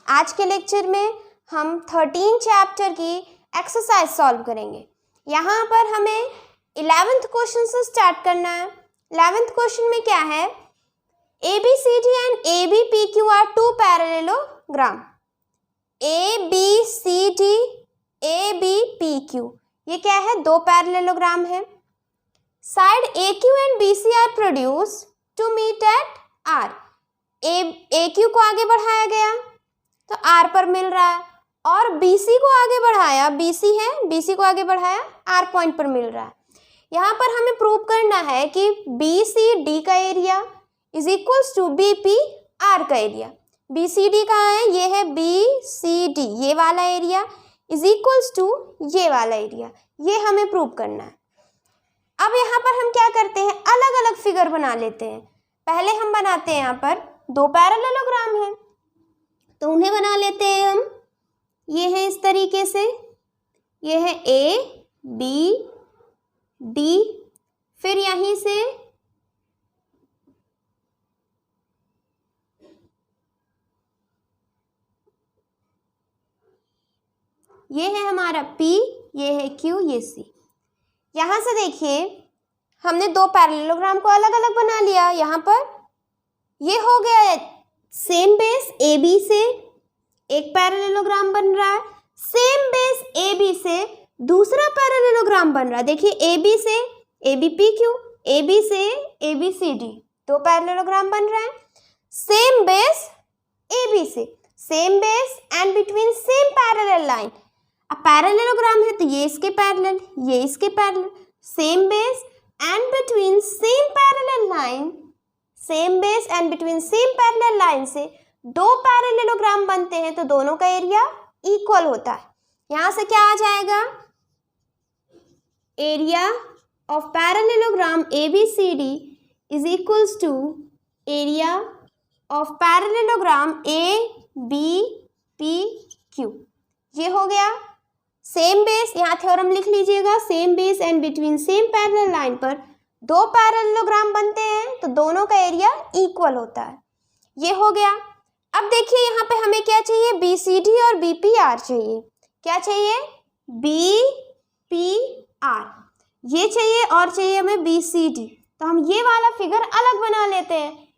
आज के लेक्चर में हम 13 चैप्टर की एक्सरसाइज सॉल्व करेंगे। यहाँ पर हमें 11th क्वेश्चन से स्टार्ट करना है। 11th क्वेश्चन में क्या है, ABCD and ABPQ are two parallelogram। ABCD ABPQ ये क्या है, दो पैरेललोग्राम है। Side AQ and BC are produced to meet at R। AQ को आगे बढ़ाया गया तो R पर मिल रहा है, और BC को आगे बढ़ाया, BC है, BC को आगे बढ़ाया R पॉइंट पर मिल रहा है। यहाँ पर हमें प्रूव करना है कि BCD का area is equals to BP R का एरिया। BCD कहाँ है, ये है BCD, ये वाला एरिया इज इक्वल्स टू ये वाला एरिया, ये हमें प्रूव करना है। अब यहाँ पर हम क्या करते हैं, अलग अलग फिगर बना लेते हैं। पहले हम बनाते हैं, यहाँ पर दो पैरेललोग्राम हैं तो उन्हें बना लेते हैं हम। ये है इस तरीके से, ये है A B D, फिर यहीं से ये है हमारा P, ये है Q, ये C। यहाँ से देखिए हमने दो पैरेललोग्राम को अलग अलग बना लिया। यहाँ पर ये हो गया है सेम बेस AB से एक पैरेललोग्राम बन रहा है, सेम बेस AB से दूसरा पैरेललोग्राम बन रहा है। देखिए AB से ABPQ, AB से ABCD, दो पैरेललोग्राम बन रहे हैं। सेम बेस AB से, same base and between same parallel line. अब पैरेललोग्राम है तो ये इसके पैरेलल, ये इसके parallel, same base and between same parallel line, same base and between same parallel line से दो पैरेललोग्राम बनते हैं तो दोनों का एरिया इक्वल होता है। यहाँ से क्या आ जाएगा, area of parallelogram ABCD is equals to area of parallelogram ABPQ। ये हो गया सेम बेस, यहाँ थ्योरम लिख लीजिएगा, same base and between same parallel line पर दो पैरेललोग्राम बनते हैं तो दोनों का एरिया इक्वल होता है। ये हो गया। अब देखिए यहाँ पे हमें क्या चाहिए, BCD और BPR चाहिए। क्या चाहिए, BPR ये चाहिए, और चाहिए हमें BCD। तो हम ये वाला फिगर अलग बना लेते हैं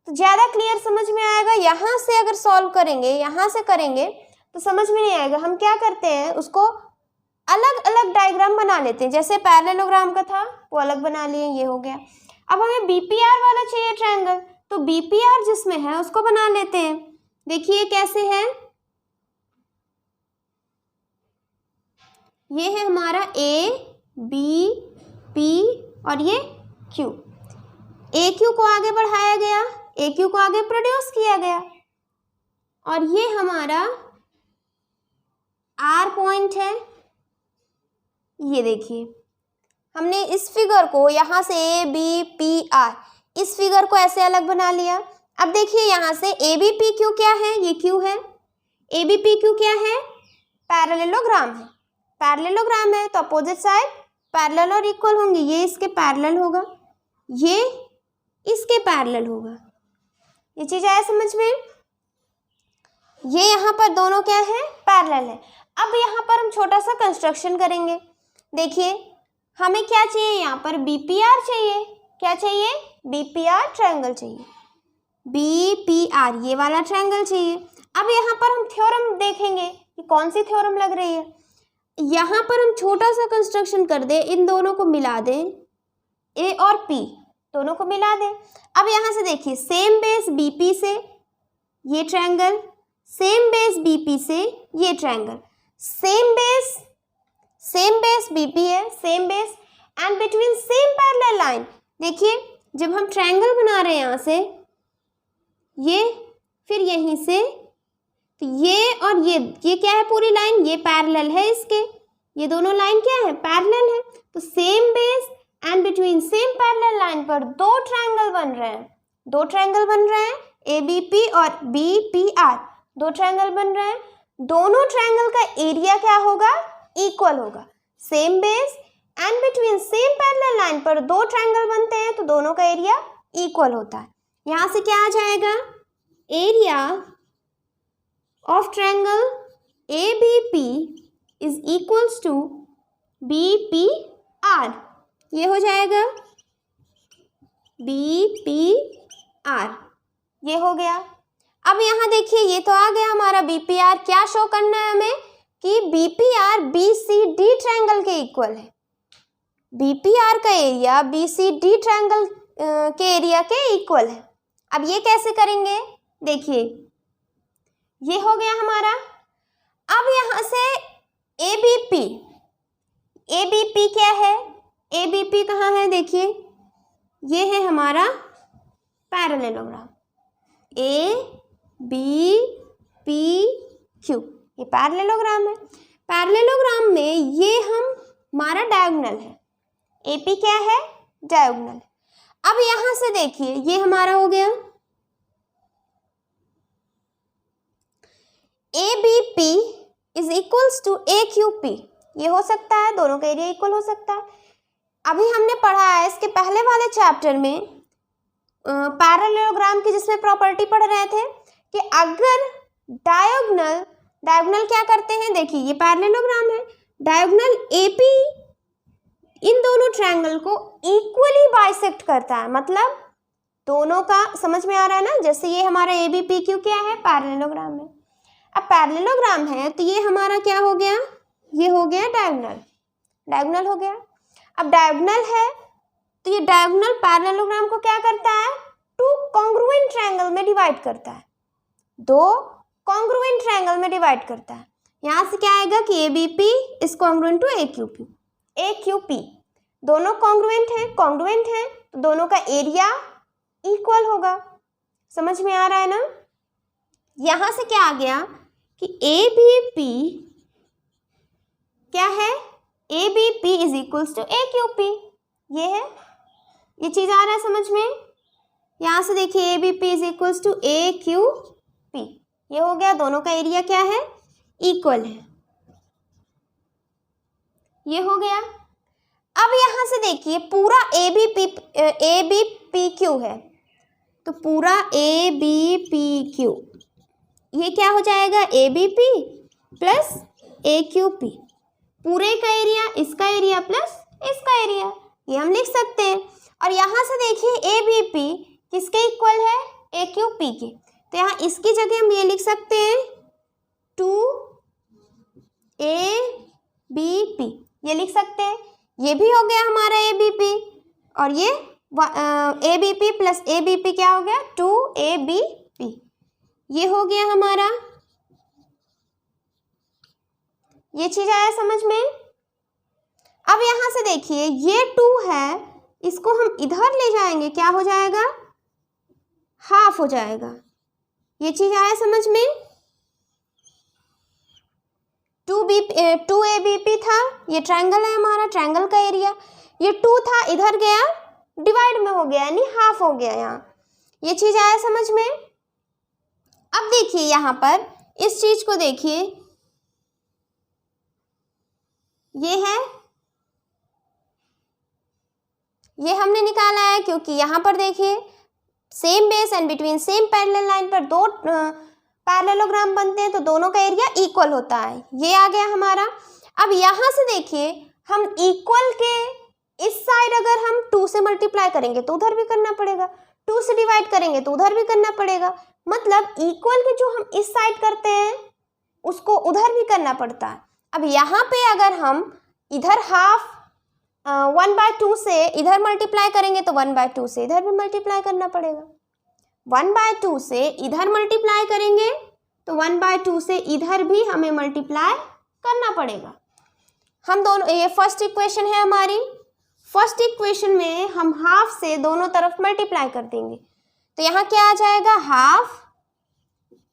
तो ज़्यादा क्लियर समझ में आएगा। यहाँ से अगर सॉल्व करेंगे, यहाँ से करेंगे तो समझ में नहीं आएगा। हम क्या करते हैं, उसको अलग अलग डायग्राम बना लेते हैं। जैसे पैरेललोग्राम का था वो अलग बना लिए, ये हो गया। अब हमें BPR वाला चाहिए ट्रायंगल, तो BPR जिसमें है उसको बना लेते हैं। देखिए कैसे है, ये है हमारा A B P और ये Q। AQ को आगे बढ़ाया गया, AQ को आगे प्रोड्यूस किया गया, और ये हमारा R पॉइंट है। ये देखिए हमने इस फिगर को यहाँ से ABPR, इस फिगर को ऐसे अलग बना लिया। अब देखिए यहाँ से ABPQ क्या है, ये Q है। ABPQ क्या है, पैरेललोग्राम है। पैरेललोग्राम है तो अपोजिट साइड पैरेलल और इक्वल होंगे। ये इसके पैरेलल होगा, ये इसके पैरेलल होगा। ये चीज़ आया समझ में। ये यहाँ पर दोनों क्या है, पैरेलल है। अब यहाँ पर हम छोटा सा कंस्ट्रक्शन करेंगे। देखिए हमें क्या चाहिए, यहाँ पर BPR चाहिए। क्या चाहिए, BPR ट्रायंगल चाहिए, BPR ये वाला ट्रायंगल चाहिए। अब यहाँ पर हम थ्योरम देखेंगे कि कौन सी थ्योरम लग रही है। यहाँ पर हम छोटा सा कंस्ट्रक्शन कर दें, इन दोनों को मिला दें, A और P दोनों को मिला दें। अब यहाँ से देखिए सेम बेस BP से ये ट्रायंगल, सेम बेस BP से ये ट्रायंगल, सेम बेस BP है, same base and between same parallel line. देखिए जब हम ट्रायंगल बना रहे हैं यहाँ से ये, फिर यहीं से तो ये और ये क्या है, पूरी लाइन ये पैरेलल है इसके, ये दोनों लाइन क्या है, पैरेलल है। तो same base and between same parallel line पर दो ट्रायंगल बन रहे हैं, दो ट्रायंगल बन रहे हैं ABP और BPR, दो ट्रायंगल बन रहे हैं। दोनों ट्रायंगल का एरिया क्या होगा, इक्वल होगा। Same base and between same parallel line पर दो ट्रायंगल बनते हैं तो दोनों का एरिया इक्वल होता है। यहाँ से क्या आ जाएगा, area of triangle ABP is equals to BPR। ये हो जाएगा BPR, ये हो गया। अब यहाँ देखिए ये तो आ गया हमारा BPR। क्या शो करना है हमें कि BPR BCD ट्रायंगल के इक्वल है। BPR का एरिया BCD ट्रायंगल के एरिया के इक्वल है। अब ये कैसे करेंगे, देखिए ये हो गया हमारा। अब यहाँ से ABP क्या है, ABP कहाँ है, देखिए ये है हमारा पैरेललोग्राम ABPQ, ये पैरेललोग्राम है। पैरेललोग्राम में ये हमारा डायगोनल है, AP क्या है, डायगोनल। अब यहां से देखिए ये हमारा हो गया ABP is equals to AQP। ये हो सकता है, दोनों का एरिया इक्वल हो सकता है। अभी हमने पढ़ा है इसके पहले वाले चैप्टर में पैरेललोग्राम की, जिसमें प्रॉपर्टी पढ़ रहे थे कि अगर डायगोनल क्या करते हैं, देखिए ये पैरेललोग्राम है, डायगोनल AP इन दोनों ट्रायंगल को इक्वली बाइसेक्ट करता है, मतलब दोनों का समझ में आ रहा है ना। जैसे ये हमारा ABPQ क्या है, पैरेललोग्राम है। अब पैरेललोग्राम है तो ये हमारा क्या हो गया, ये हो गया डायगोनल हो गया। अब डायगोनल है तो ये डायगोनल पैरेललोग्राम को क्या करता है, टू कॉन्ग्रुएंट ट्रायंगल में डिवाइड करता है, दो कॉन्ग्रुएंट ट्रायंगल में डिवाइड करता है। यहाँ से क्या आएगा कि ABP is congruent to AQP, दोनों कॉन्ग्रुएंट है तो दोनों का एरिया इक्वल होगा। समझ में आ रहा है ना। यहाँ से क्या आ गया कि ABP क्या है, ABP is equals to AQP, ये है, ये चीज आ रहा है समझ में। यहाँ से देखिए ABP is equals to AQP, ये हो गया, दोनों का एरिया क्या है, इक्वल है, ये हो गया। अब यहाँ से देखिए पूरा ABPQ है, तो पूरा ABPQ ये क्या हो जाएगा, ABP प्लस AQP, पूरे का एरिया, इसका एरिया प्लस इसका एरिया, ये हम लिख सकते हैं। और यहाँ से देखिए ABP किसके इक्वल है, AQP के, तो यहाँ इसकी जगह हम ये लिख सकते हैं 2ABP, ये लिख सकते हैं। ये भी हो गया हमारा ABP, और ये ABP प्लस ABP क्या हो गया, 2ABP, ये हो गया हमारा। ये चीज आया समझ में। अब यहां से देखिए ये 2 है, इसको हम इधर ले जाएंगे, क्या हो जाएगा, हाफ हो जाएगा। ये चीज आया समझ में। 2ABP था, ये ट्रायंगल है हमारा, ट्रायंगल का एरिया, ये 2 था, इधर गया डिवाइड में हो गया, यानी हाफ हो गया यहाँ। ये चीज आया समझ में। अब देखिए यहाँ पर इस चीज को देखिए, ये है, ये हमने निकाला है क्योंकि यहाँ पर देखिए same base and between same parallel line पर दो पैरेललोग्राम बनते हैं, तो दोनों का एरिया इक्वल होता है, ये आ गया हमारा। अब यहाँ से देखिए हम इक्वल के इस साइड अगर हम 2 से मल्टीप्लाई करेंगे तो उधर भी करना पड़ेगा, 2 से डिवाइड करेंगे तो उधर भी करना पड़ेगा, मतलब इक्वल के जो हम इस साइड करते हैं उसको उधर भी करना पड़ता है। अब यहाँ पे अगर हम इधर हाफ 1/2 से इधर मल्टीप्लाई करेंगे तो 1/2 से इधर भी मल्टीप्लाई करना पड़ेगा, 1/2 से इधर मल्टीप्लाई करेंगे तो 1/2 से इधर भी हमें मल्टीप्लाई करना पड़ेगा। हम दोनों, ये फर्स्ट इक्वेशन है हमारी, फर्स्ट इक्वेशन में हम हाफ से दोनों तरफ मल्टीप्लाई कर देंगे, तो यहाँ क्या आ जाएगा, half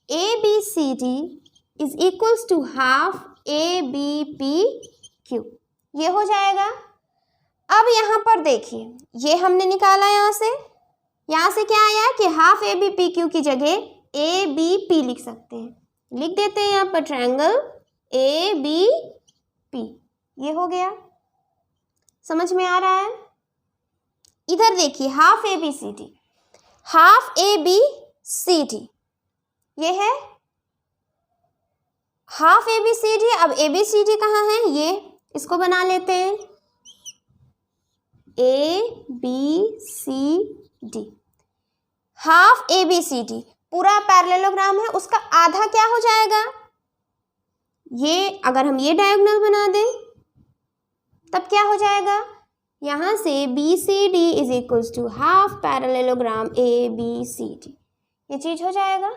ABCD is equals to half ABPQ, ये हो जाएगा। अब यहाँ पर देखिए ये हमने निकाला, यहाँ से क्या आया कि हाफ ABPQ की जगह ABP लिख सकते हैं, लिख देते हैं यहाँ पर ट्रायंगल ABP, ये हो गया, समझ में आ रहा है। इधर देखिए हाफ ABCD ये है half A B C D. अब ए बी सी डी कहाँ है, ये इसको बना लेते हैं, A B C D. Half A B C D पूरा पैरेललोग्राम है, उसका आधा क्या हो जाएगा, ये अगर हम ये डायगोनल बना दें तब क्या हो जाएगा, यहाँ से B C D is equals to half parallelogram A B C D, ये चीज हो जाएगा।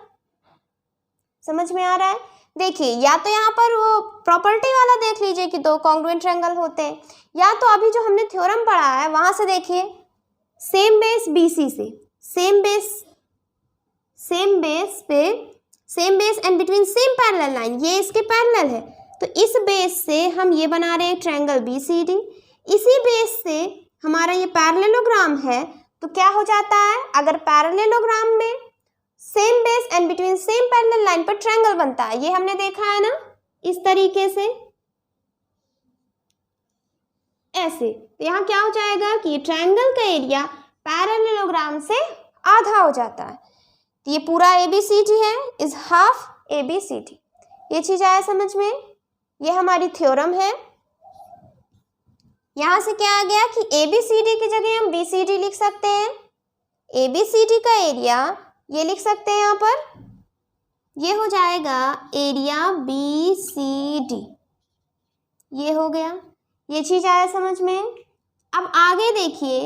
समझ में आ रहा है? देखिए या तो यहाँ पर वो प्रॉपर्टी वाला देख लीजिए कि दो कॉन्ग्रुएंट ट्रायंगल होते हैं, या तो अभी जो हमने थ्योरम पढ़ा है वहां से देखिए, सेम बेस BC से, same base and between same parallel line, ये इसके पैरेलल है, तो इस बेस से हम ये बना रहे हैं ट्रायंगल BCD। इसी बेस से हमारा ये पैरेललोग्राम है, तो क्या हो जाता है, अगर पैरेललोग्राम में same base and between same parallel line पर ट्रायंगल बनता है, ये हमने देखा है ना, इस तरीके से ऐसे, तो यहाँ क्या हो जाएगा कि ट्रायंगल का एरिया पैरेललोग्राम से आधा हो जाता है। तो ये पूरा ABCD है इज हाफ ABCD। ये चीज आया समझ में? ये हमारी थ्योरम है। यहाँ से क्या आ गया कि ABCD की जगह हम BCD लिख सकते हैं। ABCD का एरिया ये लिख सकते हैं, यहाँ पर ये हो जाएगा एरिया BCD, ये हो गया। ये चीज आया समझ में? अब आगे देखिए,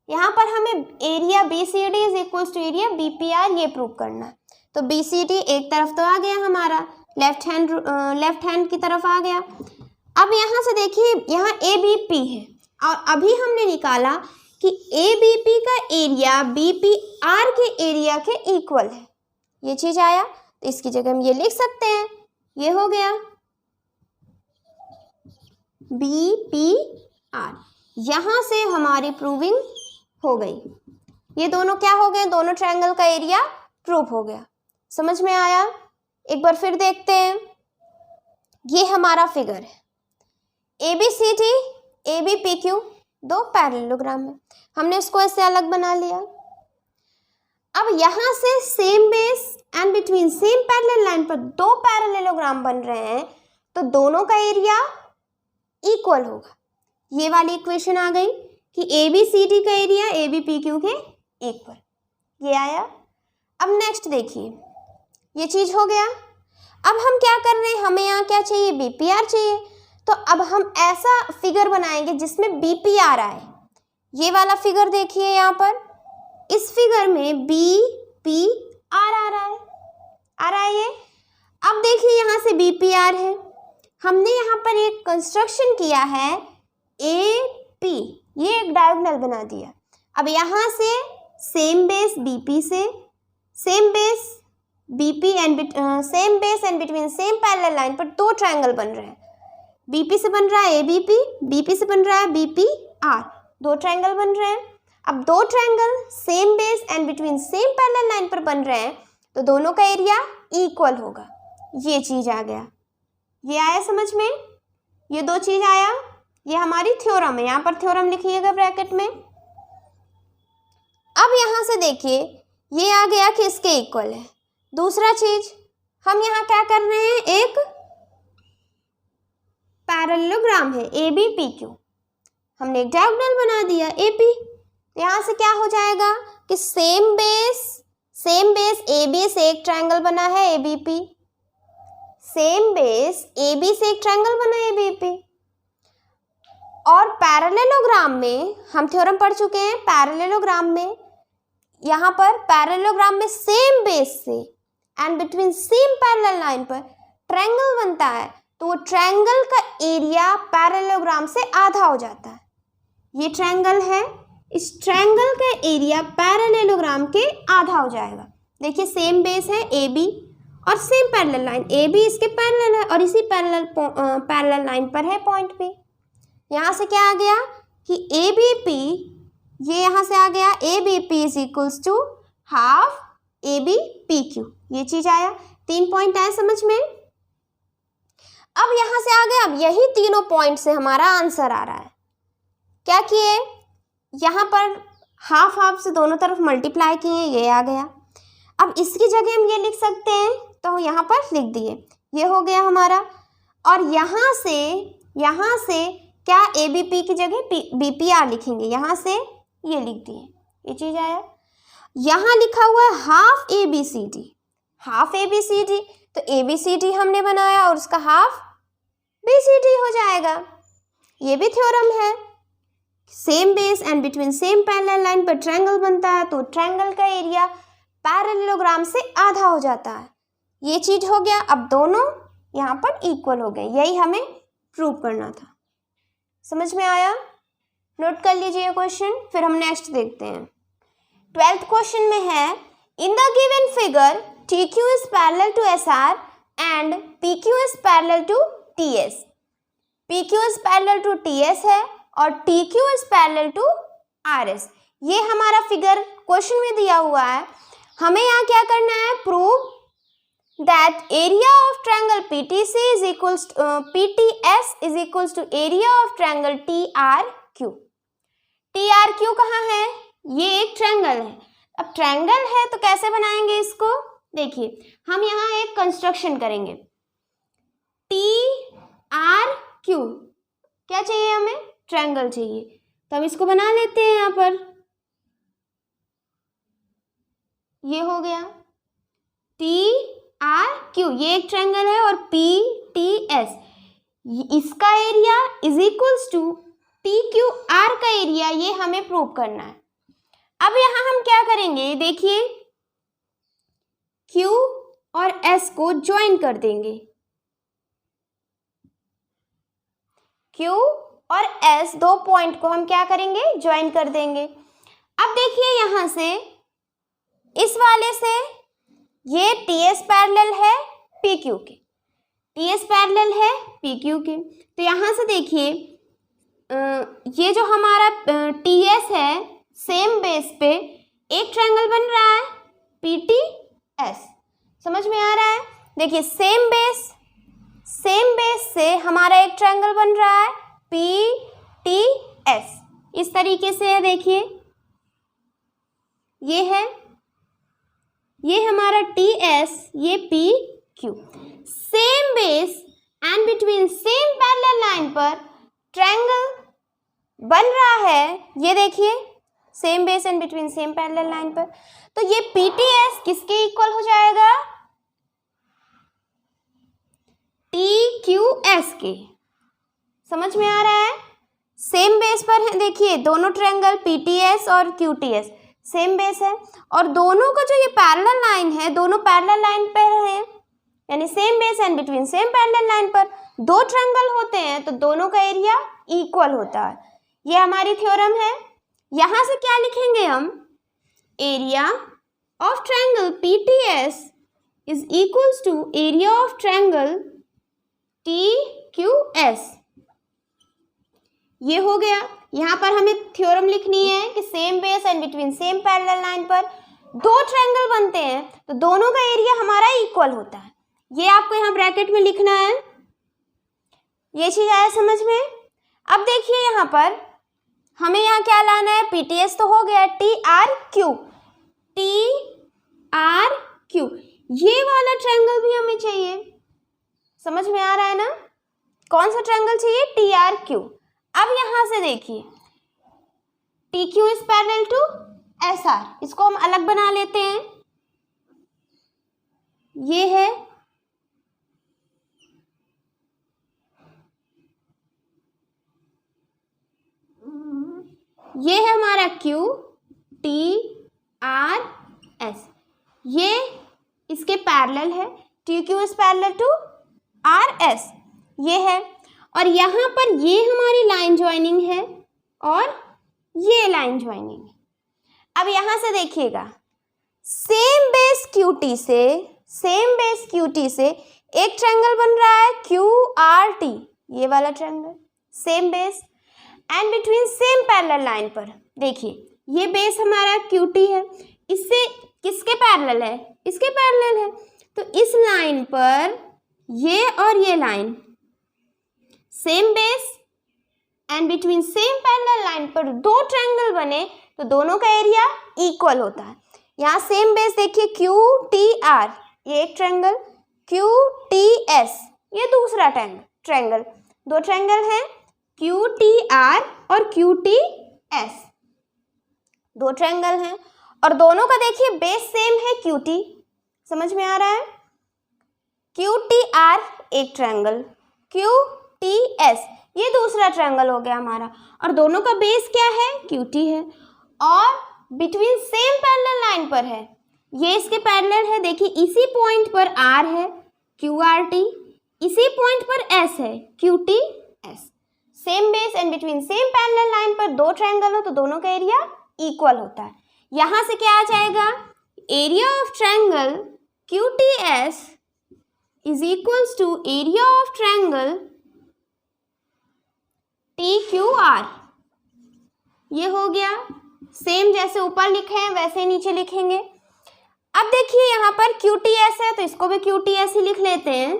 यहाँ पर हमें area BCD is equals to area BPR ये प्रूव करना है। तो BCD एक तरफ तो आ गया हमारा, लेफ्ट हैंड की तरफ आ गया। अब यहाँ से देखिए, यहाँ ABP है और अभी हमने निकाला कि ABP का एरिया BPR के एरिया के इक्वल है, ये चीज आया। तो इसकी जगह हम ये लिख सकते हैं, ये हो गया BPR। यहाँ से हमारी प्रूविंग हो गई, ये दोनों क्या हो गए, दोनों ट्रायंगल का एरिया प्रूव हो गया। समझ में आया? एक बार फिर देखते हैं, ये हमारा फिगर है, ABCD ABPQ दो पैरेललोग्राम है, हमने उसको ऐसे अलग बना लिया। अब यहाँ से same base and between same parallel line पर दो पैरेललोग्राम बन रहे हैं, तो दोनों का एरिया इक्वल होगा। ये वाली इक्वेशन आ गई कि ABCD का एरिया ABPQ के इक्वल, ये आया। अब नेक्स्ट देखिए, ये चीज हो गया। अब हम क्या कर रहे हैं, हमें यहाँ क्या चाहिए, BPR चाहिए। तो अब हम ऐसा फिगर बनाएंगे जिसमें BPR आए। ये वाला फिगर देखिए, यहाँ पर इस फिगर में BPR आ रहा है ये। अब देखिए यहाँ से BPR है, हमने यहाँ पर एक कंस्ट्रक्शन किया है AP, ये एक डायगोनल बना दिया। अब यहाँ से सेम बेस BP से same base BP and same base and between same parallel line पर दो ट्रायंगल बन रहे हैं। BP से बन रहा है ABP, BP से बन रहा है BPR, दो ट्रायंगल बन रहे हैं। अब दो triangle same base and between same parallel line पर बन रहे हैं, तो दोनों का एरिया इक्वल होगा। ये चीज आ गया, ये आया समझ में? ये दो चीज आया, ये हमारी थ्योरम है, यहाँ पर थ्योरम लिखिएगा ब्रैकेट में। अब यहाँ से देखिए, ये आ गया कि इसके इक्वल है। दूसरा चीज हम यहाँ क्या कर रहे हैं, एक पैरेललोग्राम है ABPQ, हमने एक डायगोनल बना दिया AP। यहाँ से क्या हो जाएगा कि सेम बेस AB से एक ट्रायंगल बना है ABP, सेम बेस AB से एक ट्रायंगल बना है ABP। और पैरेललोग्राम में हम थ्योरम पढ़ चुके हैं, पैरेललोग्राम में यहाँ पर पैरेललोग्राम में सेम बेस से and between same parallel line पर ट्रायंगल बनता है, तो वो ट्रायंगल का एरिया पैरेललोग्राम से आधा हो जाता है। ये ट्रायंगल है, इस ट्रायंगल का एरिया पैरेललोग्राम के आधा हो जाएगा। देखिए सेम बेस है AB और सेम पैरेलल लाइन, AB इसके पैरेलल है और इसी पैरेलल लाइन पर है पॉइंट P। यहाँ से क्या आ गया कि ABP, ये यहाँ से आ गया ABP is equals to half ABPQ, ये चीज आया। 3 पॉइंट आए समझ में? अब यहाँ से आ गया, अब यही तीनों पॉइंट से हमारा आंसर आ रहा है। क्या किए, यहाँ पर हाफ हाफ से दोनों तरफ मल्टीप्लाई किए, ये आ गया। अब इसकी जगह हम ये लिख सकते हैं, तो यहाँ पर लिख दिए ये हो गया हमारा। और यहाँ से क्या ABP की जगह BPR लिखेंगे, यहाँ से ये लिख दिए, ये चीज़ आया। यहाँ लिखा हुआ है हाफ ABCD, हाफ ABCD, तो ABCD हमने बनाया और उसका हाफ BCD हो जाएगा। ये भी थ्योरम है। Same base and between same parallel line पर ट्रायंगल बनता है, तो ट्रायंगल का एरिया पैरेललोग्राम से आधा हो जाता है। ये चीज हो गया। अब दोनों यहाँ पर इक्वल हो गए, यही हमें प्रूव करना था। समझ में आया? नोट कर लीजिए क्वेश्चन, फिर हम नेक्स्ट देखते हैं। 12th क्वेश्चन में है, in the given figure TQ is parallel to SR and PQ is parallel to TS। PQ is parallel to TS है और TQ is parallel to RS। ये हमारा फिगर क्वेश्चन में दिया हुआ है। हमें यहाँ क्या करना है? Prove that area of triangle PTS is equals to area of triangle TRQ। TRQ कहाँ है? ये एक ट्रायंगल है। अब ट्रायंगल है तो कैसे बनाएंगे इसको? देखिए, हम यहाँ एक कंस्ट्रक्शन करेंगे। TRQ क्या चाहिए हमें? ट्रायंगल चाहिए, तो हम इसको बना लेते हैं। यहाँ पर ये हो गया TRQ, ये एक ट्रायंगल है, और PTS इसका area is equals to TQR का एरिया, ये हमें प्रूव करना है। अब यहाँ हम क्या करेंगे? देखिए, Q और S को ज्वाइन कर देंगे। Q और S दो पॉइंट को हम क्या करेंगे? ज्वाइन कर देंगे। अब देखिए, यहाँ से इस वाले से ये TS पैरेलल है PQ के, TS पैरेलल है PQ के। तो यहाँ से देखिए, ये जो हमारा TS है, सेम बेस पे एक ट्रायंगल बन रहा है PTS। समझ में आ रहा है? देखिए, सेम बेस से हमारा एक ट्रायंगल बन रहा है PTS। इस तरीके से है, देखिए, ये है, ये हमारा TS, ये PQ। Same base and between same parallel line पर ट्रायंगल बन रहा है। ये देखिए, same base and between same parallel line पर, तो ये PTS किसके इक्वल हो जाएगा? TQS के। समझ में आ रहा है? सेम बेस पर है, देखिए, दोनों ट्रायंगल PTS और QTS सेम बेस है, और दोनों का जो ये पैरेलल लाइन है, दोनों पैरेलल लाइन पर है, यानी same base and between same parallel line पर दो ट्रायंगल होते हैं, तो दोनों का एरिया इक्वल होता है। ये हमारी थ्योरम है। यहाँ से क्या लिखेंगे हम? Area of triangle PTS is equals to area of triangle TQS। ये हो गया। यहाँ पर हमें थ्योरम लिखनी है कि same base and between same parallel line पर दो ट्रायंगल बनते हैं, तो दोनों का एरिया हमारा इक्वल होता है। ये आपको यहाँ ब्रैकेट में लिखना है। ये चीज आया समझ में? अब देखिए, यहाँ पर हमें यहाँ क्या लाना है? PTS तो हो गया, TRQ ये वाला ट्रायंगल भी हमें चाहिए। समझ में आ रहा है ना? कौन सा ट्रायंगल चाहिए? TRQ। अब यहाँ से देखिए, TQ is parallel to SR, इसको हम अलग बना लेते हैं। ये है, ये है हमारा QTRS, ये इसके पैरेलल है। TQ is parallel to RS, ये है, और यहाँ पर ये हमारी लाइन ज्वाइनिंग है और ये लाइन ज्वाइनिंग है। अब यहाँ से देखिएगा, सेम बेस QT से एक ट्रायंगल बन रहा है QRT, ये वाला triangle, same base and between same parallel line पर। देखिए, ये बेस हमारा QT है, इससे किसके पैरेलल है? इसके पैरेलल है। तो इस लाइन पर ये और ये line same base and between same parallel line पर दो ट्रायंगल बने, तो दोनों का एरिया इक्वल होता है। यहाँ सेम बेस देखिए QTR, ये एक ट्रायंगल, क्यू टी एस, ये दूसरा ट्रायंगल, दो ट्रायंगल हैं क्यू टी आर और क्यू टी एस, दो ट्रायंगल हैं और दोनों का देखिए बेस सेम है क्यू टी, समझ में आ रहा है। क्यू टी आर एक ट्रायंगल, क्यू टी एस ये दूसरा ट्रायंगल हो गया हमारा, और दोनों का बेस क्या है क्यू टी है, और बिटवीन सेम पैरेलल लाइन पर है, ये इसके पैरेलल है, देखिए इसी पॉइंट पर आर है क्यू आर टी, इसी पॉइंट पर एस है Q T S, same base and between same parallel line पर दो ट्रायंगल हो तो दोनों का एरिया इक्वल होता है। यहां से क्या आ जाएगा, area of triangle Q T S is equals to area of triangle T Q R, ये हो गया, सेम जैसे ऊपर लिखे हैं वैसे नीचे लिखेंगे। अब देखिए यहाँ पर क्यू टी एस है तो इसको भी क्यू टी एस ही लिख लेते हैं,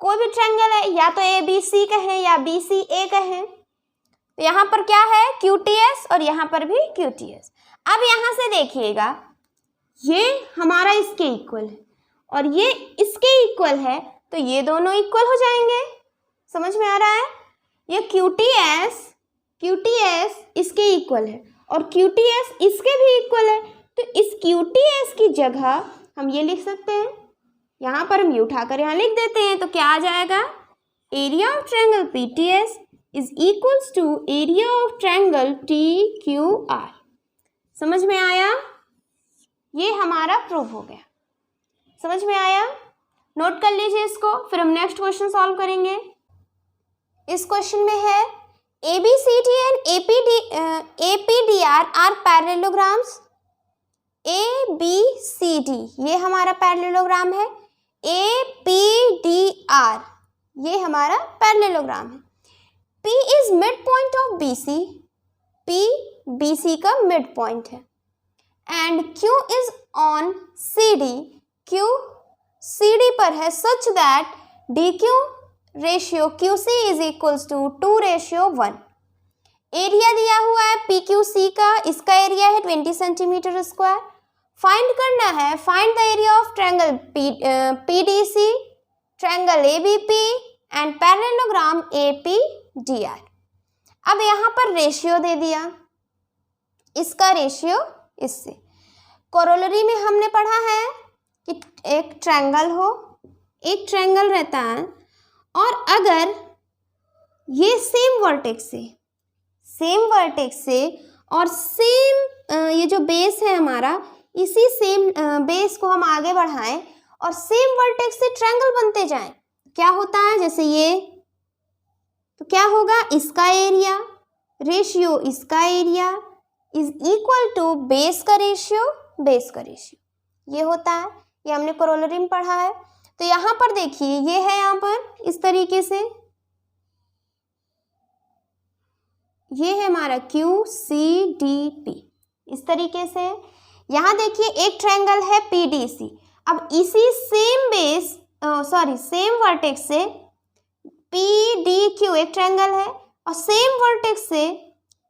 कोई भी ट्रायंगल है या तो ए बी सी कहें या बी सी ए कहें, तो यहाँ पर क्या है क्यू टी एस और यहाँ पर भी क्यू टी एस। अब यहाँ से देखिएगा ये हमारा इसके इक्वल है और ये इसके इक्वल है, तो ये दोनों इक्वल हो जाएंगे, समझ में आ रहा है। ये क्यू टी एस इसके इक्वल है और क्यू टी एस इसके भी इक्वल है, तो इस क्यू टी एस की जगह हम ये लिख सकते हैं, यहाँ पर हम ये उठाकर यहाँ लिख देते हैं, तो क्या आ जाएगा, area of triangle P T S is equals to area of triangle T Q R. समझ में आया, ये हमारा प्रूव हो गया, समझ में आया, नोट कर लीजिए इसको, फिर हम नेक्स्ट क्वेश्चन सॉल्व करेंगे। इस क्वेश्चन में है ABCD and APDR are parallelograms, ABCD ये हमारा पैरेललोग्राम है, APDR ये हमारा पैरेललोग्राम है। P is mid point of BC, P BC का मिड पॉइंट है, and Q is on CD, Q CD पर है, such that DQ ratio QC is equals to 2:1। Area दिया हुआ है PQC का, इसका एरिया है 20 सेंटीमीटर स्क्वायर। फाइंड करना है, find the area of triangle PDC, triangle ABP and parallelogram APDR। अब यहाँ पर रेशियो दे दिया, इसका रेशियो इससे। कोरोलरी में हमने पढ़ा है कि एक ट्रायंगल हो, एक ट्रायंगल रहता है और अगर ये सेम वर्टेक्स से और सेम ये जो बेस है हमारा, इसी सेम बेस को हम आगे बढ़ाएं और सेम वर्टेक्स से ट्रायंगल बनते जाएं, क्या होता है, जैसे ये, तो क्या होगा, इसका एरिया रेशियो इसका area is equal to base का रेशियो, ये होता है, ये हमने कोरोलरी में पढ़ा है। तो यहाँ पर देखिए ये है, यहाँ पर इस तरीके से ये है हमारा QCDP, इस तरीके से। यहाँ देखिए एक ट्रायंगल है PDC, अब इसी सेम वर्टेक्स से PDQ एक ट्रायंगल है और सेम वर्टेक्स से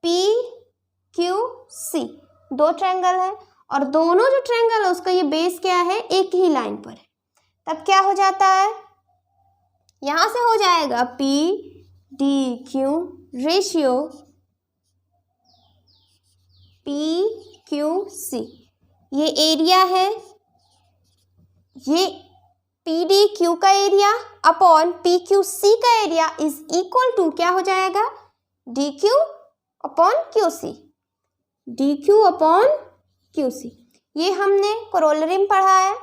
PQC दो ट्रायंगल है, और दोनों जो ट्रायंगल है उसका ये बेस क्या है, एक ही लाइन पर है, तब क्या हो जाता है, यहाँ से हो जाएगा PDQ रेशियो PQC, ये एरिया है, ये PDQ का एरिया अपॉन PQC का एरिया इज इक्वल टू क्या हो जाएगा, DQ upon QC, DQ upon QC। ये हमने कोरोलरी में पढ़ा है।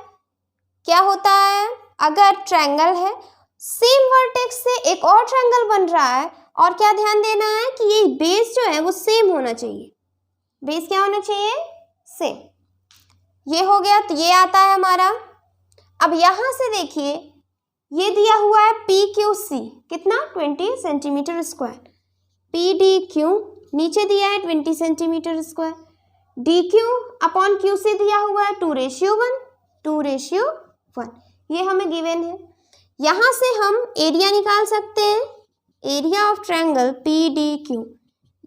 क्या होता है, अगर ट्रायंगल है, सेम वर्टेक्स से एक और ट्रायंगल बन रहा है, और क्या ध्यान देना है कि ये बेस जो है वो सेम होना चाहिए, बेस क्या होना चाहिए, सेम। ये हो गया, तो ये आता है हमारा। अब यहाँ से देखिए ये दिया हुआ है PQC कितना, 20 सेंटीमीटर स्क्वायर, PDQ नीचे दिया है 20 centimetre square, DQ upon QC दिया हुआ है 2:1, ये हमें गिवन है। यहाँ से हम एरिया निकाल सकते हैं, एरिया ऑफ ट्रायंगल PDQ,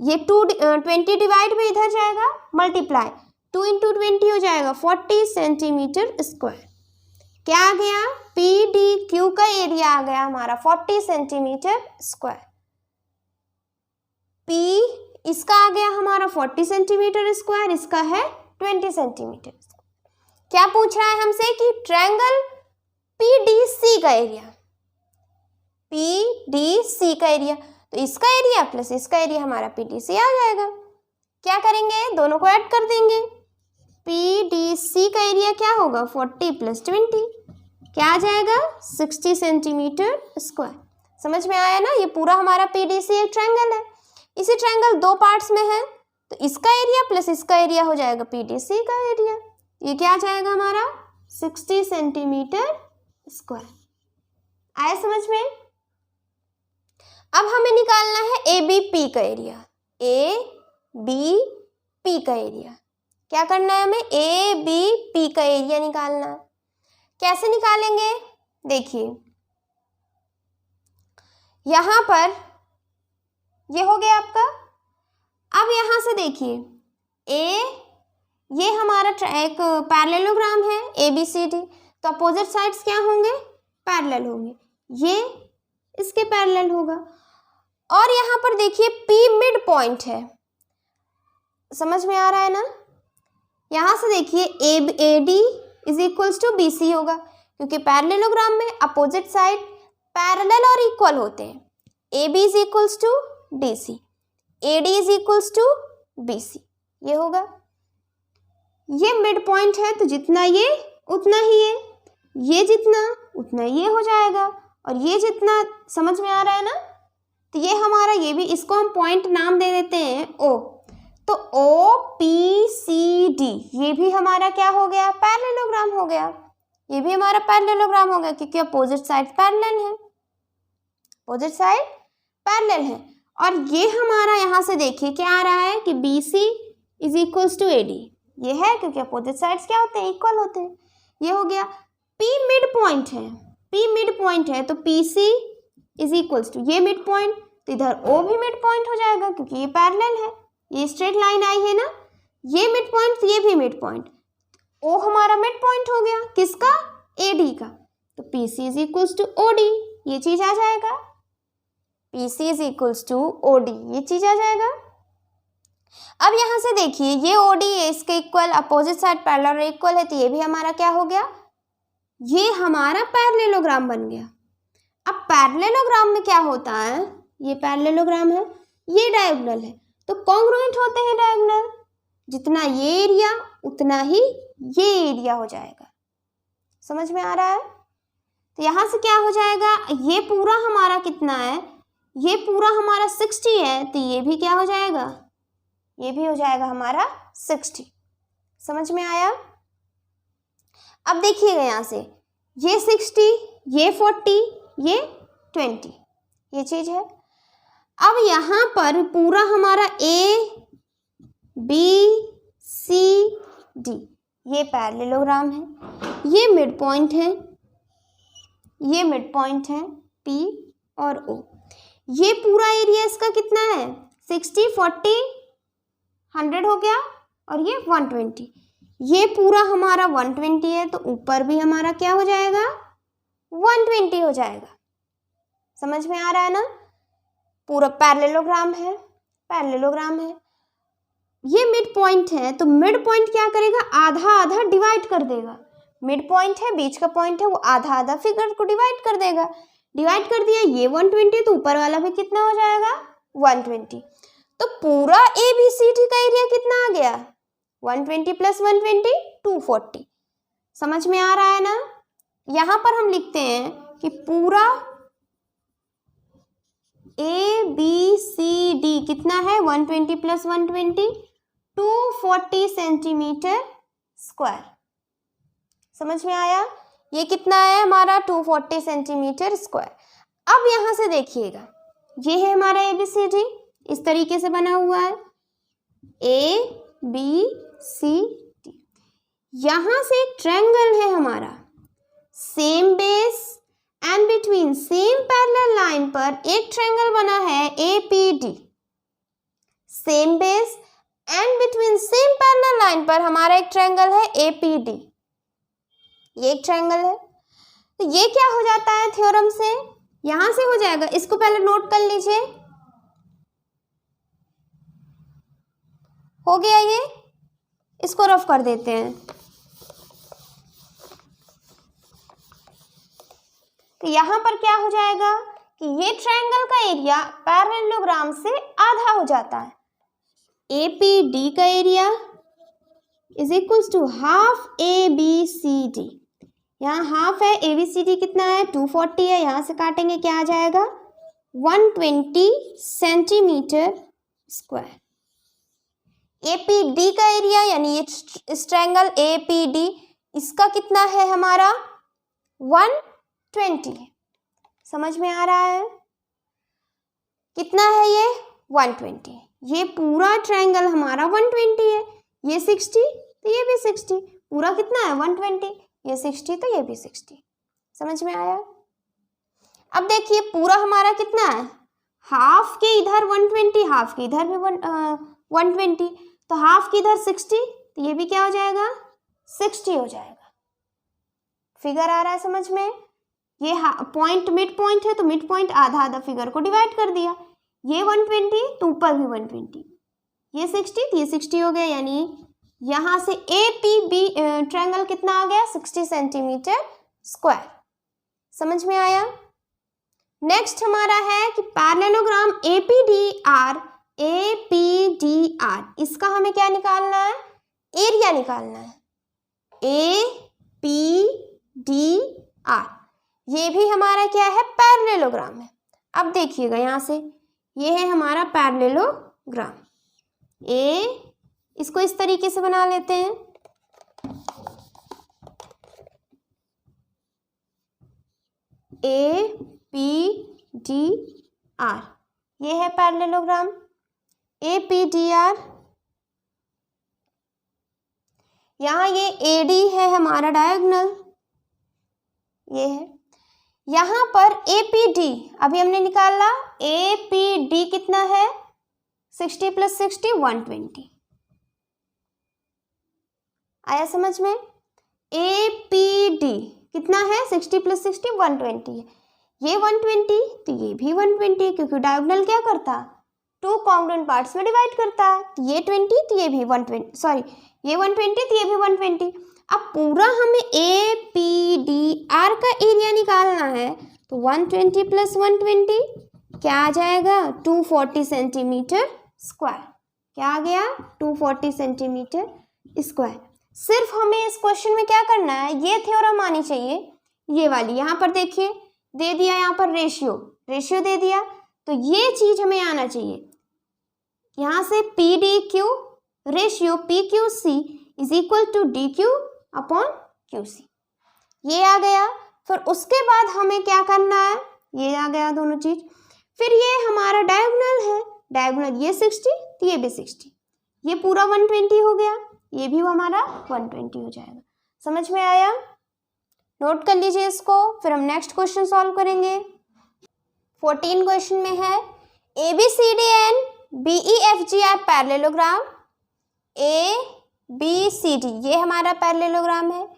ये 20 डिवाइड में इधर जाएगा मल्टीप्लाई, 2 इंटू 20 हो जाएगा 40 सेंटीमीटर स्क्वायर। क्या आ गया, पी डी क्यू का एरिया आ गया हमारा 40 सेंटीमीटर स्क्वायर। पी इसका आ गया हमारा 40 सेंटीमीटर स्क्वायर, इसका है 20 सेंटीमीटर। क्या पूछ रहा है हमसे कि ट्रायंगल पीडीसी का एरिया, पीडीसी का एरिया, तो इसका एरिया प्लस इसका एरिया हमारा पीडीसी आ जाएगा। क्या करेंगे, दोनों को ऐड कर देंगे। पीडीसी का एरिया क्या होगा 40 प्लस 20, क्या आ जाएगा 60 सेंटीमीटर स्क्वायर। समझ में आया ना, ये पूरा हमारा पीडीसी एक ट्रायंगल है। इसी ट्रायंगल दो पार्ट्स में है, तो इसका एरिया प्लस इसका एरिया हो जाएगा पीडीसी का एरिया। ये क्या आ जाएगा हमारा 60 सेंटीमीटर स्क्वायर। आया समझ में। अब हमें निकालना है ए बी पी का एरिया, ए बी पी का एरिया। क्या करना है हमें, ए बी पी का एरिया निकालना है। कैसे निकालेंगे, देखिए यहां पर ये हो गया आपका। अब यहां से देखिए ये हमारा एक पैरेललोग्राम है ए बी सी डी, तो अपोजिट साइड्स क्या होंगे, पैरेलल होंगे, ये इसके पैरेलल होगा। और यहाँ पर देखिए P मिड पॉइंट है, समझ में आ रहा है ना। यहाँ से देखिए A D is equals to B C होगा, क्योंकि पैरेललोग्राम में अपोजिट साइड पैरेलल और इक्वल होते हैं। A B is equals to D C, A D is equals to B C, ये होगा। ये मिड पॉइंट है, तो जितना ये उतना ही ये जितना उतना ये हो जाएगा, और ये जितना, समझ में आ रहा है ना। तो ये हमारा, ये भी, इसको हम पॉइंट नाम दे देते हैं ओ, तो ओ पी सी डी ये भी हमारा क्या हो गया, पैरेललोग्राम हो गया। ये भी हमारा पैरेललोग्राम हो गया, क्योंकि अपोजिट साइड पैरेलल है, अपोजिट साइड पैरेलल है। और ये हमारा यहाँ से देखिए क्या आ रहा है कि B C is equals to A D, ये है क्योंकि अपोजिट साइड्स क्या होते हैं, इक्वल होते हैं। ये हो गया। P मिड पॉइंट है, P मिड पॉइंट है, तो P C is equals to ये मिड पॉइंट, तो इधर O भी मिड पॉइंट हो जाएगा, क्योंकि ये पैरेलल है, ये स्ट्रेट लाइन आई है ना, ये मिड पॉइंट, ये भी मिड पॉइंट, O हमारा मिड पॉइंट हो गया किसका, AD का, तो P C is equals to O D, ये चीज आ जाएगा। P C is equals to O D, ये चीज आ जाएगा। अब यहाँ से देखिए ये ओ डी इसके इक्वल, अपोजिट साइड पैरेलल और इक्वल है, तो ये भी हमारा क्या हो गया, ये हमारा पैरेललोग्राम बन गया। अब पैरेललोग्राम में क्या होता है, ये पैरेललोग्राम है, ये डायगोनल है, तो कॉन्ग्रुएंट होते हैं डायगोनल, जितना ये एरिया उतना ही ये एरिया हो जाएगा। समझ में आ रहा है। तो यहाँ से क्या हो जाएगा, ये पूरा हमारा कितना है, ये पूरा हमारा 60 है, तो ये भी क्या हो जाएगा, ये भी हो जाएगा हमारा 60। समझ में आया। अब देखिएगा यहाँ से ये 60, ये 40, ये 20, ये चीज है। अब यहाँ पर पूरा हमारा ए बी सी डी ये पैरेललोग्राम है, ये मिड पॉइंट है, ये मिड पॉइंट है P और O। ये पूरा एरिया इसका कितना है, 60, 40, 100 हो गया, और ये 120, ये पूरा हमारा 120 है, तो ऊपर भी हमारा क्या हो जाएगा, 120 हो जाएगा। समझ में आ रहा है ना। पूरा पैरेललोग्राम है, पैरेललोग्राम है, ये मिड पॉइंट है, तो मिड पॉइंट क्या करेगा, आधा आधा डिवाइड कर देगा। मिड पॉइंट है, बीच का पॉइंट है, वो आधा आधा फिगर को डिवाइड कर देगा। डिवाइड कर दिया, ये 120, तो ऊपर वाला भी कितना हो जाएगा, 120। तो पूरा ABCD का एरिया कितना आ गया, 120 प्लस 120, 240। समझ में आ रहा है ना। यहाँ पर हम लिखते हैं कि पूरा ABCD कितना है, 120 प्लस 120, 240 सेंटीमीटर स्क्वायर। समझ में आया। ये कितना है हमारा, 240 सेंटीमीटर स्क्वायर। अब यहाँ से देखिएगा, ये है हमारा ABCD, इस तरीके से बना हुआ है ABCD। यहाँ से एक ट्रायंगल है हमारा, same base and between same parallel line पर एक ट्रायंगल बना है APD। Same base and between same parallel line पर हमारा एक ट्रायंगल है APD, ये एक ट्रायंगल है। तो ये क्या हो जाता है थ्योरम से, यहां से हो जाएगा, इसको पहले नोट कर लीजिए, हो गया ये, इसको रफ कर देते हैं। तो यहां पर क्या हो जाएगा कि ये ट्रायंगल का एरिया पैरेललोग्राम से आधा हो जाता है। APD का area is equals to half ABCD, यहाँ हाफ है, ABCD कितना है 240 है, यहाँ से काटेंगे क्या आ जाएगा 120 सेंटीमीटर स्क्वायर। APD का एरिया यानी ये इस ट्रायंगल APD, इसका कितना है हमारा 120 है। समझ में आ रहा है कितना है ये 120, ये पूरा ट्रायंगल हमारा 120 है, ये 60 तो ये भी 60, पूरा कितना है 120, ये 60 तो ये भी 60। समझ में आया। अब देखिए पूरा हमारा कितना है, हाफ के इधर 120, हाफ के इधर भी 120, तो हाफ के इधर 60 तो ये भी क्या हो जाएगा 60 हो जाएगा। फिगर आ रहा है समझ में। ये पॉइंट मिड पॉइंट है तो मिड पॉइंट आधा आधा फिगर को डिवाइड कर दिया, ये 120 तो ऊपर भी 120, ये 60 तो ये 60 हो गया, यानी यहाँ से APB ट्रायंगल कितना आ गया 60 सेंटीमीटर स्क्वायर। समझ में आया। नेक्स्ट हमारा है कि पैरेललोग्राम APDR, इसका हमें क्या निकालना है, एरिया निकालना है। APDR ये भी हमारा क्या है पैरेललोग्राम है। अब देखिएगा यहाँ से, ये है हमारा पैरेललोग्राम इसको इस तरीके से बना लेते हैं, APDR ये है पैरेललोग्राम APDR। यहाँ ये AD है हमारा डायगोनल, ये है। यहाँ पर APD अभी हमने निकाला, APD कितना है 60 + 60 120, आया समझ में। APD कितना है 60 + 60 120 है, ये 120 तो ये भी 120, क्योंकि डायगोनल क्या करता 2 कॉन्ग्रुएंट पार्ट्स में डिवाइड करता है, तो ये 20 तो ये भी 120, सॉरी ये 120 तो ये भी 120। अब पूरा हमें APDR का एरिया निकालना है, तो 120 + 120 क्या आ जाएगा 240 सेंटीमीटर स्क्वायर। क्या आ गया 240 सेंटीमीटर स्क्वायर। सिर्फ हमें इस क्वेश्चन में क्या करना है, ये थ्योरम आनी चाहिए, ये वाली। यहाँ पर देखिए दे दिया, यहाँ पर रेशियो दे दिया, तो ये चीज हमें आना चाहिए। यहाँ से PDQ ratio PQC is equal to DQ/QC, ये आ गया। फिर उसके बाद हमें क्या करना है, ये आ गया दोनों चीज। फिर ये हमारा डायगोनल है, डायगोनल ये 60 तो ये भी 60, ये पूरा 120 हो गया, ये भी हमारा 120 हो जाएगा। समझ में आया। नोट कर लीजिए इसको, फिर हम नेक्स्ट क्वेश्चन सॉल्व करेंगे। 14 क्वेश्चन में है ABCD and BEFG are parallelogram. ABCD ये हमारा पैरेललोग्राम है,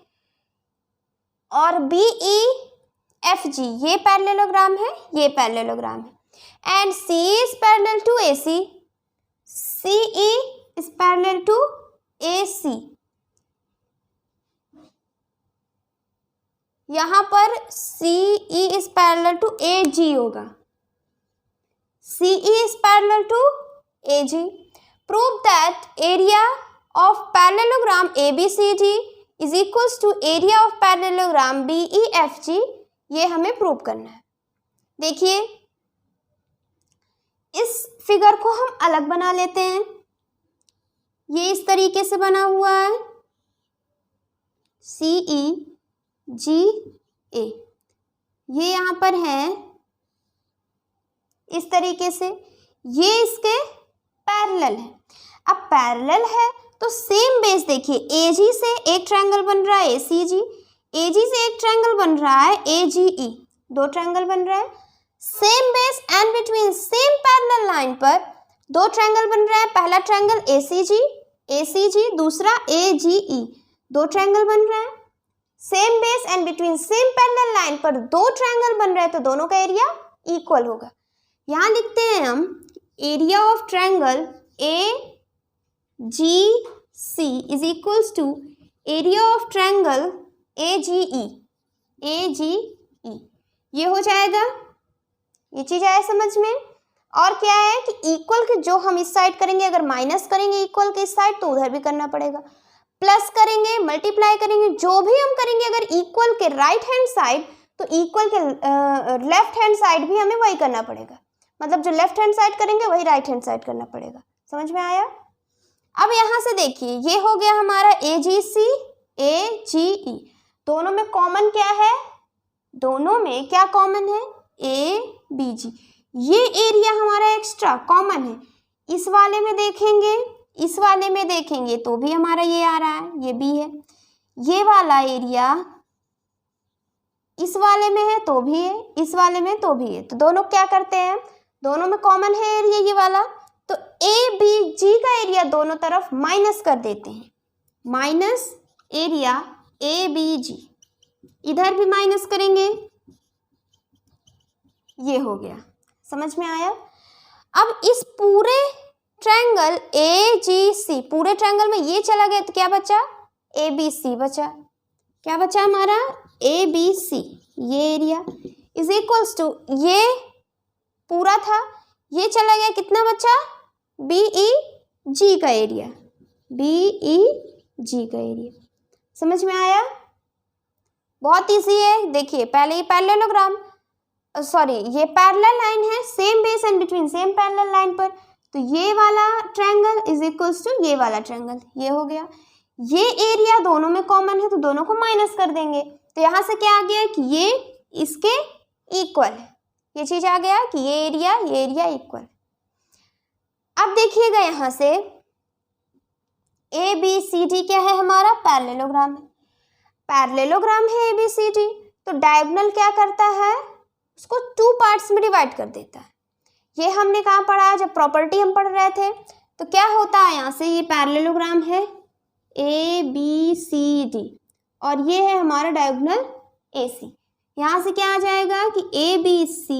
और BEFG ये पैरेललोग्राम है, ये पैरेललोग्राम है। And CE is parallel to AC, CE is parallel to AC। यहाँ पर CE is parallel to AG होगा, CE is parallel to AG। Prove that area of parallelogram ABCD is equals to area of parallelogram BEFG, ये हमें prove करना है। देखिए इस figure को हम अलग बना लेते हैं, ये इस तरीके से बना हुआ है CEGA, ये यहाँ पर है इस तरीके से, ये इसके पैरेलल है। अब पैरेलल है तो सेम बेस देखिए, AG से एक ट्रायंगल बन रहा है ACG, AG से एक ट्रायंगल बन रहा है AGE, 2 ट्रायंगल बन रहा है। Same base and between same parallel line पर 2 ट्रायंगल बन रहा है, पहला ट्रायंगल ACG, ACG, दूसरा AGE, दो ट्रायंगल बन रहा है। Same base and between same parallel line पर दो ट्रायंगल बन रहे हैं तो दोनों का एरिया इक्वल होगा। यहाँ लिखते हैं हम area of triangle AGC is equals to area of triangle AGE। ये हो जाएगा, ये चीज आया समझ में। और क्या है कि इक्वल के जो हम इस साइड करेंगे, अगर माइनस करेंगे इक्वल के इस साइड तो उधर भी करना पड़ेगा, प्लस करेंगे, मल्टीप्लाई करेंगे, जो भी हम करेंगे अगर इक्वल के राइट हैंड साइड तो इक्वल के लेफ्ट हैंड साइड भी हमें वही करना पड़ेगा। मतलब जो लेफ्ट हैंड साइड करेंगे वही राइट हैंड साइड करना पड़ेगा। समझ में आया। अब यहाँ से देखिए ये हो गया हमारा AGC AGE, दोनों में कॉमन क्या है, दोनों में क्या कॉमन है, ABG। ये एरिया हमारा एक्स्ट्रा कॉमन है। इस वाले में देखेंगे, इस वाले में देखेंगे तो भी हमारा ये आ रहा है, ये भी है। ये वाला एरिया इस वाले में है तो भी है, इस वाले में तो भी है, तो दोनों क्या करते हैं, दोनों में कॉमन है एरिया ये वाला, तो ABG का एरिया दोनों तरफ माइनस कर देते हैं, माइनस एरिया ABG, इधर भी माइनस करेंगे, ये हो गया। समझ में आया। अब इस पूरे ट्रायंगल AGC, पूरे ट्रायंगल में ये चला गया तो क्या बचा, ABC बचा। क्या बचा हमारा, ABC, ये एरिया इज इक्वल्स टू ये पूरा था, ये चला गया, कितना बचा, BEG का एरिया, BEG का एरिया। समझ में आया। बहुत इजी है। देखिए पहले ये पैरेललोग्राम, सॉरी ये पैरेलल लाइन है, same base and between same parallel line पर, तो ये वाला ट्रायंगल इज इक्वल्स टू ये वाला ट्रायंगल, ये हो गया। ये एरिया दोनों में कॉमन है तो दोनों को माइनस कर देंगे, तो यहाँ से क्या आ गया कि ये इसके इक्वल है, ये चीज आ गया कि ये एरिया इक्वल। अब देखिएगा यहाँ से ABCD क्या है हमारा, पैरेललोग्राम है, पैरेललोग्राम है ABCD, तो डायगोनल क्या करता है, उसको टू पार्ट्स में डिवाइड कर देता है। ये हमने कहाँ पढ़ा है, जब प्रॉपर्टी हम पढ़ रहे थे, तो क्या होता है यहाँ से, ये पैरेललोग्राम है ABCD और ये है हमारा डायगोनल AC। यहाँ से क्या आ जाएगा कि ABC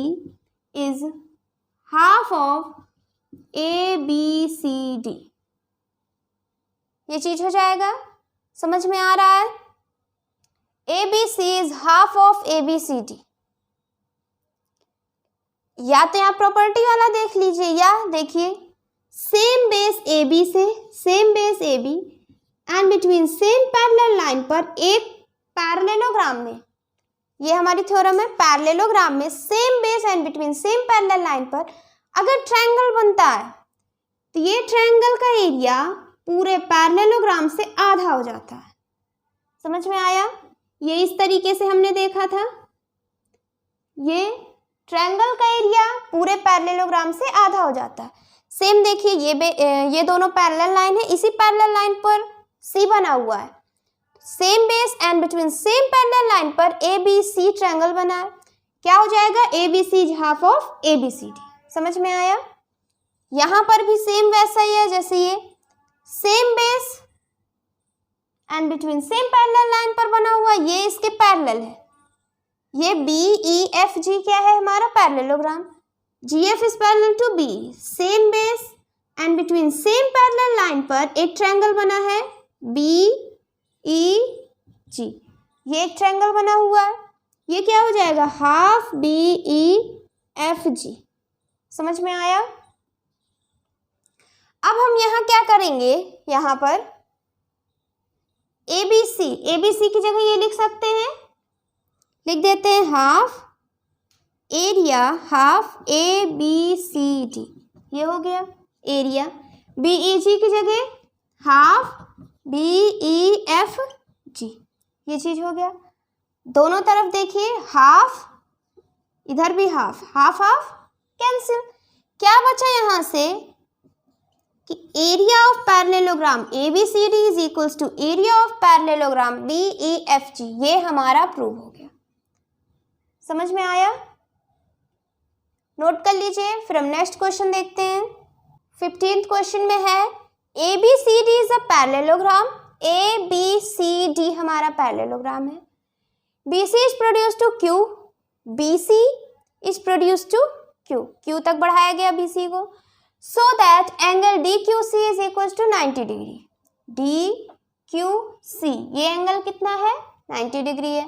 is half of ABCD, ये चीज हो जाएगा। समझ में आ रहा है। ABC is half of ABCD, या तो यहाँ प्रॉपर्टी वाला देख लीजिए, या देखिए सेम बेस AB से same base AB and between same parallel line पर एक पैरेललोग्राम में, ये हमारी थ्योरम है, पैरेललोग्राम में same base and between same parallel line पर अगर ट्रायंगल बनता है तो ये ट्रायंगल का एरिया पूरे पैरेललोग्राम से आधा हो जाता है। समझ में आया। ये इस तरीके से हमने देखा था, ये ट्रायंगल का एरिया पूरे पैरेललोग्राम से आधा हो जाता है। सेम देखिए ये दोनों पैरेलल लाइन है, इसी पैरेलल लाइन पर C बना हुआ है, same base and between same parallel line पर ABC ट्रायंगल बना है, क्या हो जाएगा, ABC is half of ABCD। समझ में आया। यहाँ पर भी सेम वैसा ही है, जैसे ये same base and between same parallel line पर बना हुआ, ये इसके पैरेलल है, ये BEFG क्या है हमारा parallelogram, GF is parallel to B, same base and between same parallel line पर एक ट्रायंगल बना है BEG, ये एक ट्रायंगल बना हुआ है, ये क्या हो जाएगा, हाफ BEFG। समझ में आया। अब हम यहाँ क्या करेंगे, यहाँ पर ABC की जगह ये लिख सकते हैं, लिख देते हैं हाफ एरिया हाफ ABCD, ये हो गया एरिया। BEG की जगह हाफ BEFG, ये चीज हो गया। दोनों तरफ देखिए हाफ, इधर भी हाफ, हाफ हाफ कैंसिल, क्या बचा यहाँ से कि area of parallelogram ABCD is equals to area of parallelogram BEFG, ये हमारा प्रूव हो गया। समझ में आया। नोट कर लीजिए, फिर हम नेक्स्ट क्वेश्चन देखते हैं। 15th क्वेश्चन में है ABCD is a parallelogram, ABCD हमारा पैरेललोग्राम है। BC is produce to Q, BC is produce to Q तक बढ़ाया गया BC को, so that angle DQC is equal to 90 degree. DQC ये एंगल कितना है? 90 डिग्री है।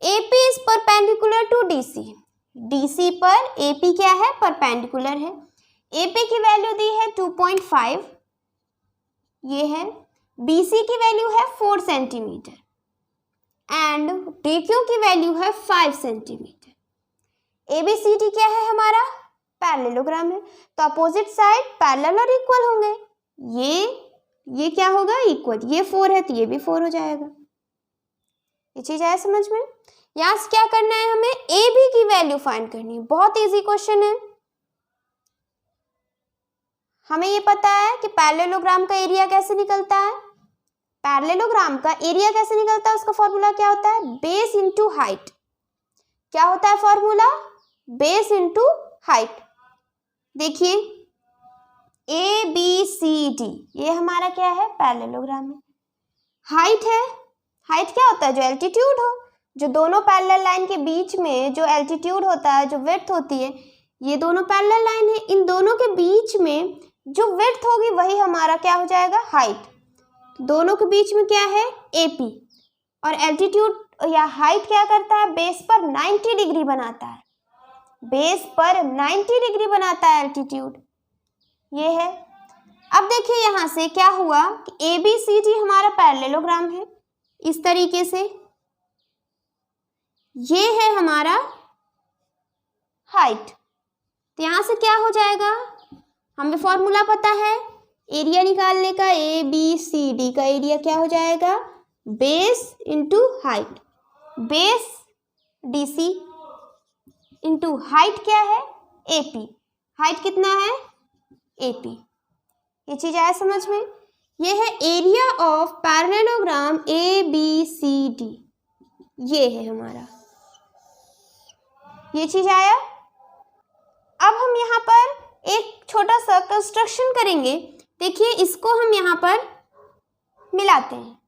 AP is perpendicular to DC, DC पर AP क्या है? परपेंडिकुलर है। AP की वैल्यू दी है 2.5, ये है। BC की वैल्यू है 4 सेंटीमीटर एंड DQ की वैल्यू है 5 सेंटीमीटर। ABCD क्या है? हमारा पैरेललोग्राम है, तो अपोजिट साइड पैरेलल और इक्वल होंगे। ये क्या होगा? इक्वल। ये 4 है तो ये भी 4 हो जाएगा। ये चीज आया समझ में? यहाँ से क्या करना है? हमें AB की वैल्यू फाइंड करनी है। बहुत इजी क्वेश्चन है। हमें ये पता है कि पैरेललोग्राम का एरिया कैसे निकलता है। पैरेललोग्राम का एरिया कैसे निकलता है? उसका फॉर्मूला क्या होता है? Base into height. क्या होता है फॉर्मूला? Base into height. देखिए ABCD ये हमारा क्या है? पैरेललोग्राम है। हाइट है, हाइट क्या होता है? जो एल्टीट्यूड हो, जो दोनों पैरेलल लाइन के बीच में जो एल्टीट्यूड होता है, जो विड्थ होती है, ये दोनों पैरेलल लाइन है, इन दोनों के बीच में जो विड्थ होगी वही हमारा क्या हो जाएगा? हाइट। दोनों के बीच में क्या है? AP। और एल्टीट्यूड या हाइट क्या करता है? बेस पर 90 डिग्री बनाता है। बेस पर 90 डिग्री बनाता है एल्टीट्यूड, ये है। अब देखिए यहाँ से क्या हुआ कि ABCD हमारा पैरेललोग्राम है इस तरीके से, ये है हमारा हाइट। तो यहाँ से क्या हो जाएगा? हमें फॉर्मूला पता है एरिया निकालने का। ABCD का एरिया क्या हो जाएगा? Base into height. Base DC into height क्या है? AP। हाइट कितना है? AP। ये चीज आया समझ में? ये है एरिया ऑफ पैरेललोग्राम ABCD, ये है हमारा। ये चीज आया। अब हम यहाँ पर एक छोटा सा कंस्ट्रक्शन करेंगे। देखिए इसको हम यहाँ पर मिलाते हैं।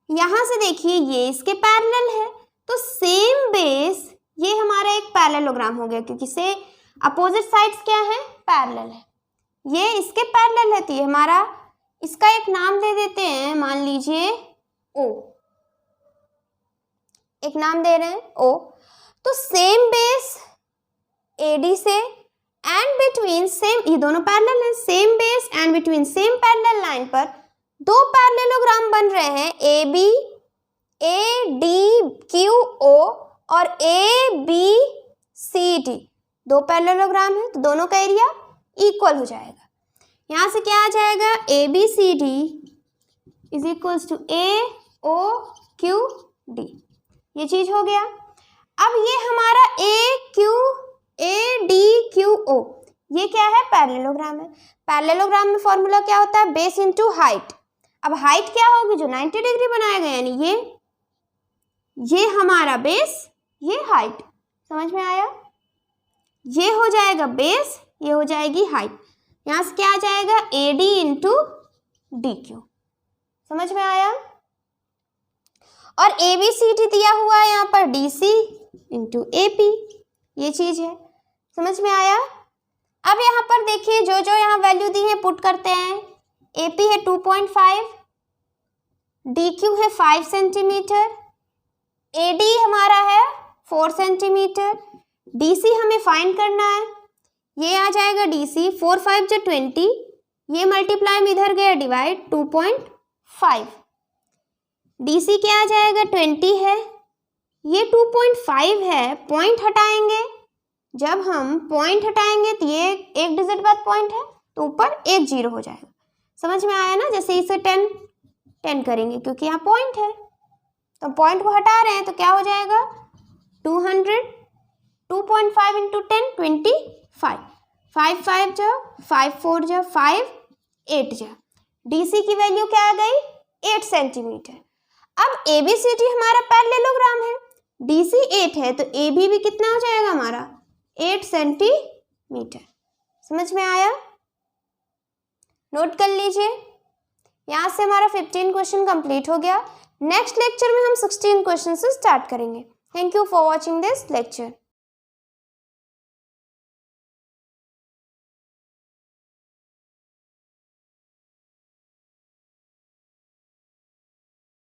यहाँ से देखिए ये इसके पैरेलल है, तो सेम बेस ये हमारा एक पैरेललोग्राम हो गया, क्योंकि से अपोजिट साइड्स क्या है? पैरेलल है। ये इसके पैरेलल है, तो ये हमारा, इसका एक नाम दे देते हैं, मान लीजिए O। एक नाम दे रहे हैं O। तो सेम बेस AD से एंड बिटवीन सेम, ये दोनों पैरेलल हैं, same base and between same parallel line पर दो पैरेललोग्राम बन रहे हैं, AB ADQO और ABCD। दो पैरेललोग्राम है तो दोनों का एरिया इक्वल हो जाएगा। यहाँ से क्या आ जाएगा? ABCD is equals to AOQD। ये चीज हो गया। अब ये हमारा ADQO ये क्या है? पैरेललोग्राम है। पैरेललोग्राम में फॉर्मूला क्या होता है? Base into height. अब हाइट क्या होगी? जो 90 डिग्री बनाएगा, यानी ये हमारा बेस, ये हाइट। समझ में आया? ये हो जाएगा बेस, ये हो जाएगी हाइट। यहाँ से क्या आ जाएगा? AD into DQ। समझ में आया? और ABCD दिया हुआ है यहाँ पर DC इंटू AP, ये चीज है। समझ में आया? अब यहाँ पर देखिए जो जो यहाँ वैल्यू दी है पुट करते हैं। AP है 2.5, DQ है 5 सेंटीमीटर, AD हमारा है 4 सेंटीमीटर, DC हमें फाइंड करना है। ये आ जाएगा DC, 4 5 जो 20, ये मल्टीप्लाई में इधर गया डिवाइड, 2.5। DC क्या आ जाएगा? 20 है, ये 2.5 है, पॉइंट हटाएंगे। जब हम पॉइंट हटाएंगे तो ये एक डिजिट बाद पॉइंट है तो ऊपर एक 0 हो जाएगा। समझ में आया ना? जैसे इसे 10 करेंगे क्योंकि यहाँ पॉइंट है, तो पॉइंट को हटा रहे हैं तो क्या हो जाएगा? 200, 2.5 इंटू 10 25, 5 5 जा 5 4 जा 5 8 जा। DC की वैल्यू क्या आ गई? 8 सेंटीमीटर। अब ABCD हमारा पैरेललोग्राम है, DC 8 है तो AB भी कितना हो जाएगा हमारा? 8 सेंटीमीटर। समझ में आया? नोट कर लीजिए। यहाँ से हमारा 15 क्वेश्चन कंप्लीट हो गया। नेक्स्ट लेक्चर में हम 16 क्वेश्चन से स्टार्ट करेंगे। Thank you for watching this lecture.